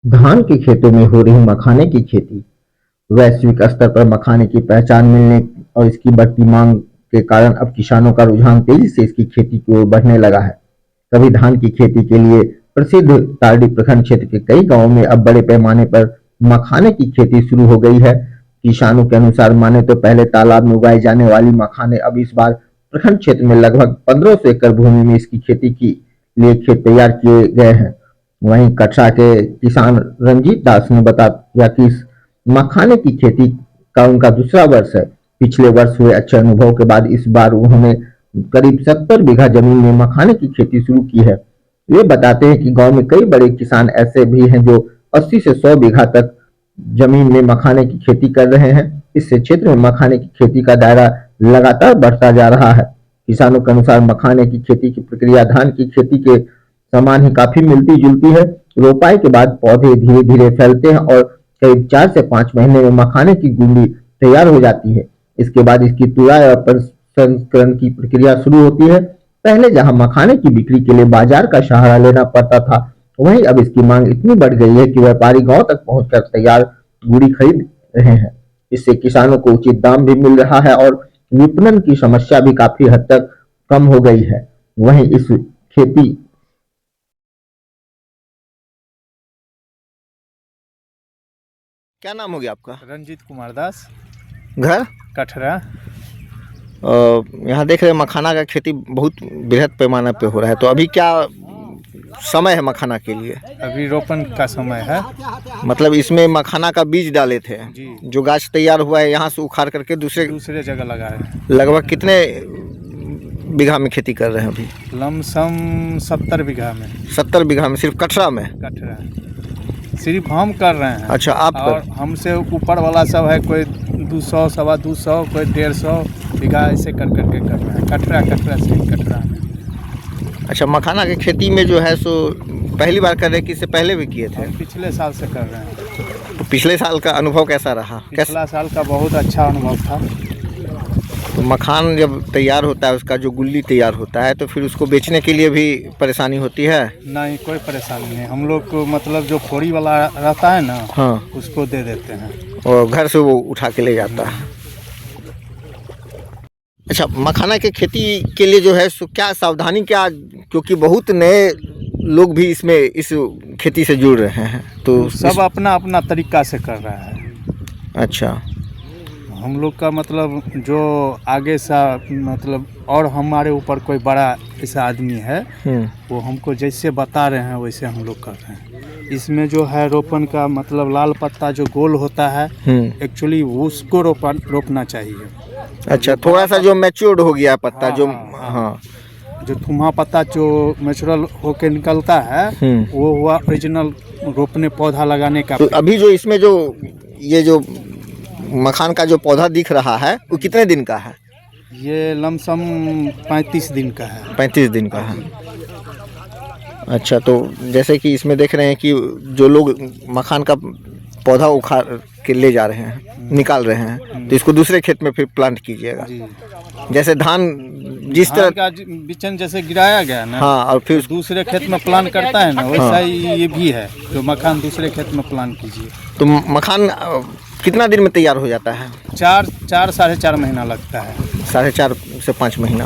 धान के खेतों में हो रही मखाने की खेती। वैश्विक स्तर पर मखाने की पहचान मिलने और इसकी बढ़ती मांग के कारण अब किसानों का रुझान तेजी से इसकी खेती की ओर बढ़ने लगा है। तभी धान की खेती के लिए प्रसिद्ध तारडी प्रखंड क्षेत्र के कई गांवों में अब बड़े पैमाने पर मखाने की खेती शुरू हो गई है। किसानों के अनुसार माने तो पहले तालाब में उगाई जाने वाली मखाने अब इस बार प्रखंड क्षेत्र में लगभग 1500 एकड़ भूमि में इसकी खेती की लिए खेत तैयार किए गए हैं। वहीं कटरा के किसान रंजीत दास ने बताया कि इस मखाने की खेती का उनका दूसरा वर्ष है। पिछले वर्ष हुए अच्छे अनुभव के बाद इस बार उन्होंने करीब 70 बीघा जमीन में मखाने की खेती शुरू की है। वे बताते हैं कि गांव में कई बड़े किसान ऐसे भी हैं जो 80 से 100 बीघा तक जमीन में मखाने की खेती कर रहे हैं। इससे क्षेत्र में मखाने की खेती का दायरा लगातार बढ़ता जा रहा है। किसानों के अनुसार मखाने की खेती की प्रक्रिया धान की खेती के समान ही काफी मिलती जुलती है। रोपाई के बाद पौधे धीरे धीरे फैलते हैं और करीब 4 से 5 महीने में मखाने की गुंडी तैयार हो जाती है। इसके बाद इसकी तुड़ाई और प्रसंस्करण की प्रक्रिया शुरू होती है। पहले जहां मखाने की बिक्री के लिए बाजार का सहारा लेना पड़ता था, वहीं अब इसकी मांग इतनी बढ़ गई है कि व्यापारी गांव तक पहुंचकर तैयार गुड़ी खरीद रहे हैं। इससे किसानों को उचित दाम भी मिल रहा है और विपणन की समस्या भी काफी हद तक कम हो गई है। वहीं इस खेती क्या नाम हो गया आपका? रंजीत कुमार दास, घर? कटरा। यहाँ देख रहे हैं मखाना का खेती बहुत बृहद पैमाने पे हो रहा है, तो अभी क्या समय है मखाना के लिए? अभी रोपण का समय है। मतलब इसमें मखाना का बीज डाले थे जी। जो गाछ तैयार हुआ है यहाँ से उखाड़ करके दूसरे जगह लगाए हैं। लगभग कितने बीघा में खेती कर रहे हैं अभी? लमसम 70 बीघा में। 70 बीघा में सिर्फ कटरा में? कटरा सिर्फ हम कर रहे हैं। अच्छा, आप और हमसे ऊपर वाला सब है, कोई 200, 225, कोई 150 बीघा ऐसे कर करके कर रहे हैं। कटरा सिर्फ कटरा में। अच्छा, मखाना की खेती में जो है सो पहली बार कर रहे हैं कि इससे पहले भी किए थे? हम पिछले साल से कर रहे हैं। तो पिछले साल का अनुभव कैसा रहा? पिछला साल का बहुत अच्छा अनुभव था। तो मखान जब तैयार होता है, उसका जो गुल्ली तैयार होता है, तो फिर उसको बेचने के लिए भी परेशानी होती है? नहीं, कोई परेशानी नहीं। हम लोग को मतलब जो फोड़ी वाला रहता है ना, हाँ, उसको दे देते हैं और घर से वो उठा के ले जाता है। अच्छा, मखाना के खेती के लिए जो है सो क्या सावधानी, क्या, क्योंकि बहुत नए लोग भी इसमें इस खेती से जुड़ रहे हैं, तो सब अपना अपना तरीका से कर रहा है। अच्छा, हम लोग का मतलब जो आगे सा मतलब और हमारे ऊपर कोई बड़ा ऐसा आदमी है, वो हमको जैसे बता रहे हैं वैसे हम लोग कर रहे हैं। इसमें जो है रोपण का मतलब लाल पत्ता जो गोल होता है, एक्चुअली उसको रोपना चाहिए। अच्छा, थोड़ा सा जो मैच्योर्ड हो गया पत्ता, जो हाँ, जो थुम्हा पत्ता जो नेचुरल होके निकलता है, वो हुआ ओरिजिनल रोपने पौधा लगाने का। तो अभी जो इसमें जो ये जो मखान का जो पौधा दिख रहा है, वो कितने दिन का है? ये लमसम 35 दिन का है। 35 दिन का है। अच्छा, तो जैसे कि इसमें देख रहे हैं कि जो लोग मखान का पौधा उखाड़ के ले जा रहे हैं, निकाल रहे हैं, तो इसको दूसरे खेत में फिर प्लांट कीजिएगा। जैसे धान जिस तरह का बिचन जैसे गिराया गया ना, हाँ, और फिर दूसरे खेत में प्लांट करता है ना, वैसा ही ये भी है, जो मखान दूसरे खेत में प्लांट कीजिए। तो मखान कितना दिन में तैयार हो जाता है? 4 साढ़े 4 महीना लगता है। 4.5 से 5 महीना।